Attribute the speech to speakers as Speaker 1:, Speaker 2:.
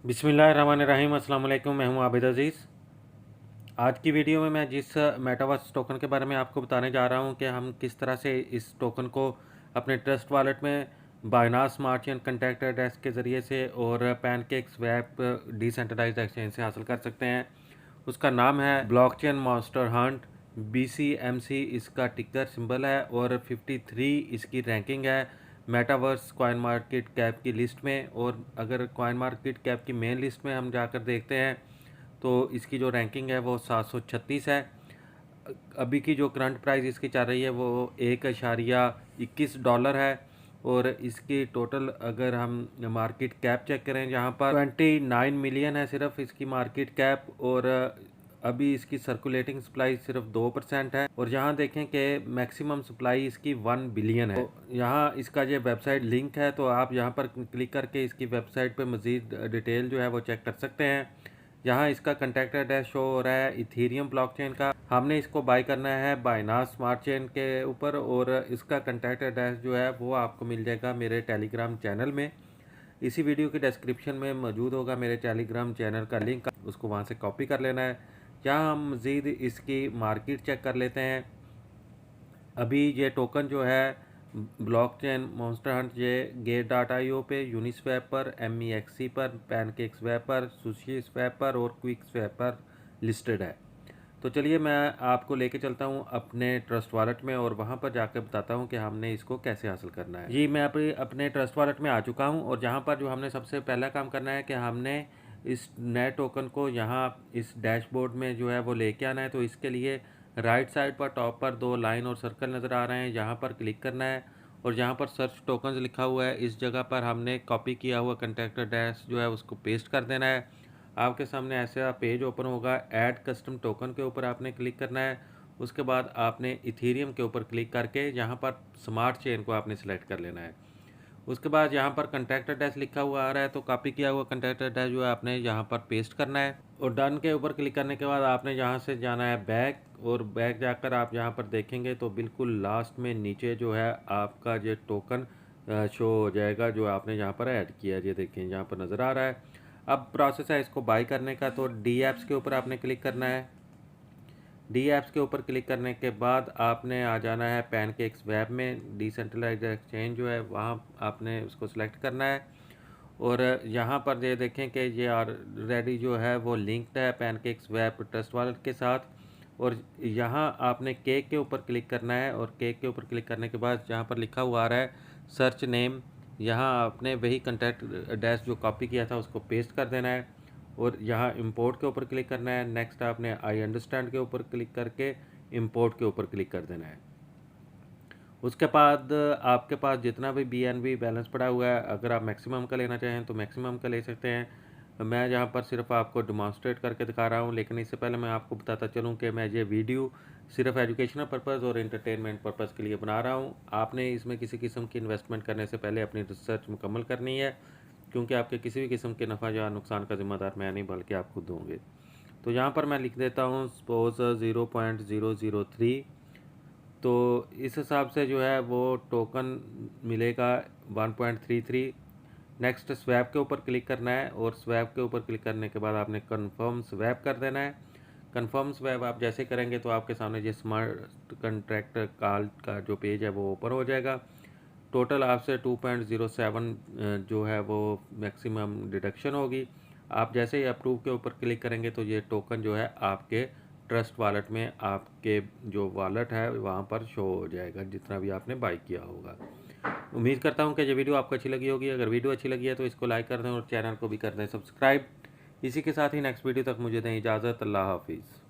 Speaker 1: बिस्मिल्लाहिर्रहमानिर्रहीम। अस्सलाम वालेकुम। मैं हूं आबिद अज़ीज़। आज की वीडियो में मैं जिस मेटावर्स टोकन के बारे में आपको बताने जा रहा हूं कि हम किस तरह से इस टोकन को अपने ट्रस्ट वॉलेट में बाइनास स्मार्ट चेन कॉन्टैक्ट एड्रेस के ज़रिए से और पैनकेक स्वैप डिसेंट्रलाइज्ड एक्सचेंज से हासिल कर सकते हैं। उसका नाम है ब्लॉकचेन मॉन्स्टर हंट। BCMC इसका टिकर सिंबल है और 53 इसकी रैंकिंग है मेटावर्स कॉइन मार्केट कैप की लिस्ट में। और अगर कॉइन मार्केट कैप की मेन लिस्ट में हम जाकर देखते हैं तो इसकी जो रैंकिंग है वो 736 है। अभी की जो करंट प्राइस इसकी चल रही है वो $1.21 है। और इसकी टोटल अगर हम मार्केट कैप चेक करें जहाँ पर 29 मिलियन है सिर्फ इसकी मार्केट कैप। और अभी इसकी सर्कुलेटिंग सप्लाई सिर्फ 2% है। और यहाँ देखें कि मैक्सिमम सप्लाई इसकी 1 बिलियन है। तो यहाँ इसका ये वेबसाइट लिंक है, तो आप यहाँ पर क्लिक करके इसकी वेबसाइट पे मज़ीद डिटेल जो है वो चेक कर सकते हैं। यहाँ इसका कॉन्टैक्ट एड्रेस शो हो रहा है इथेरियम ब्लॉकचेन का। हमने इसको बाय करना है बाइनास स्मार्ट चेन के ऊपर। और इसका कॉन्टैक्ट एड्रेस जो है वो आपको मिल जाएगा मेरे टेलीग्राम चैनल में। इसी वीडियो के डिस्क्रिप्शन में मौजूद होगा मेरे टेलीग्राम चैनल का लिंक, उसको वहाँ से कॉपी कर लेना है। यहाँ हम मज़ीद इसकी मार्केट चेक कर लेते हैं। अभी ये टोकन जो है ब्लॉकचेन मॉन्स्टर हंट ये Gate.io पे, यूनिस्वैप पर, MEXC पर, पैनकेक स्वैप पर, सुशी स्वैप पर और क्विक स्वैप पर लिस्टेड है। तो चलिए मैं आपको लेके चलता हूँ अपने ट्रस्ट वॉलेट में और वहाँ पर जाकर बताता हूँ कि हमने इसको कैसे हासिल करना है। जी, मैं अपने ट्रस्ट वॉलेट में आ चुका हूँ और जहाँ पर जो हमने सबसे पहला काम करना है कि हमने इस नए टोकन को यहाँ इस डैशबोर्ड में जो है वो लेके आना है। तो इसके लिए राइट साइड पर टॉप पर 2 लाइन और सर्कल नज़र आ रहे हैं, यहाँ पर क्लिक करना है। और जहाँ पर सर्च टोकन्स लिखा हुआ है इस जगह पर हमने कॉपी किया हुआ कॉन्टैक्ट एड्रेस जो है उसको पेस्ट कर देना है। आपके सामने ऐसा पेज ओपन होगा। ऐड कस्टम टोकन के ऊपर आपने क्लिक करना है। उसके बाद आपने इथेरियम के ऊपर क्लिक करके यहाँ पर स्मार्ट चेन को आपने सेलेक्ट कर लेना है। उसके बाद यहाँ पर कॉन्टैक्ट एड्रेस लिखा हुआ आ रहा है, तो कॉपी किया हुआ कॉन्टैक्ट एड्रेस जो है आपने यहाँ पर पेस्ट करना है। और डन के ऊपर क्लिक करने के बाद आपने यहाँ से जाना है बैक। और बैक जाकर आप यहाँ पर देखेंगे तो बिल्कुल लास्ट में नीचे जो है आपका ये टोकन शो हो जाएगा जो आपने यहाँ पर ऐड किया है। ये देखें यहाँ पर नज़र आ रहा है। अब प्रोसेस है इसको बाय करने का, तो डी एप्स के ऊपर आपने क्लिक करना है। डी एप्स के ऊपर क्लिक करने के बाद आपने आ जाना है पैनकेक स्वैप में, डिसेंट्रलाइज्ड एक्सचेंज जो है वहाँ आपने उसको सिलेक्ट करना है। और यहाँ पर ये देखें कि ये ऑलरेडी जो है वो लिंक्ड है पैनकेक स्वैप ट्रस्ट वॉलेट के साथ। और यहाँ आपने केक के ऊपर क्लिक करना है। और केक के ऊपर क्लिक करने के बाद यहाँ पर लिखा हुआ आ रहा है सर्च नेम, यहाँ आपने वही कॉन्टैक्ट एड्रेस जो कॉपी किया था उसको पेस्ट कर देना है। और यहाँ इंपोर्ट के ऊपर क्लिक करना है। नेक्स्ट आपने आई अंडरस्टैंड के ऊपर क्लिक करके इंपोर्ट के ऊपर क्लिक कर देना है। उसके बाद आपके पास जितना भी BNB बैलेंस पड़ा हुआ है, अगर आप मैक्सिमम का लेना चाहें तो मैक्सिमम का ले सकते हैं। मैं यहाँ पर सिर्फ आपको डिमॉन्स्ट्रेट करके दिखा रहा हूँ, लेकिन इससे पहले मैं आपको बताता चलूँ कि मैं ये वीडियो सिर्फ एजुकेशनल पर्पज़ और एंटरटेनमेंट पर्पज़ के लिए बना रहा हूँ। आपने इसमें किसी किस्म की इन्वेस्टमेंट करने से पहले अपनी रिसर्च मुकम्मल करनी है, क्योंकि आपके किसी भी किस्म के नफ़ा या नुकसान का ज़िम्मेदार मैं नहीं बल्कि आप खुद होंगे। तो यहाँ पर मैं लिख देता हूँ सपोज 0.003। तो इस हिसाब से जो है वो टोकन मिलेगा 1.33। नेक्स्ट स्वैप के ऊपर क्लिक करना है। और स्वैप के ऊपर क्लिक करने के बाद आपने कंफर्म स्वैप कर देना है। कंफर्म स्वैप आप जैसे करेंगे तो आपके सामने ये स्मार्ट कॉन्ट्रैक्ट कॉल का जो पेज है वो ओपन हो जाएगा। टोटल आपसे 2.07 जो है वो मैक्सिमम डिडक्शन होगी। आप जैसे ही अप्रूव के ऊपर क्लिक करेंगे तो ये टोकन जो है आपके ट्रस्ट वॉलेट में आपके जो वॉलेट है वहाँ पर शो हो जाएगा जितना भी आपने बाई किया होगा। उम्मीद करता हूँ कि ये वीडियो आपको अच्छी लगी होगी। अगर वीडियो अच्छी लगी है तो इसको लाइक कर दें और चैनल को भी कर दें सब्सक्राइब। इसी के साथ ही नेक्स्ट वीडियो तक मुझे दें इजाज़त। अल्लाह हाफिज़।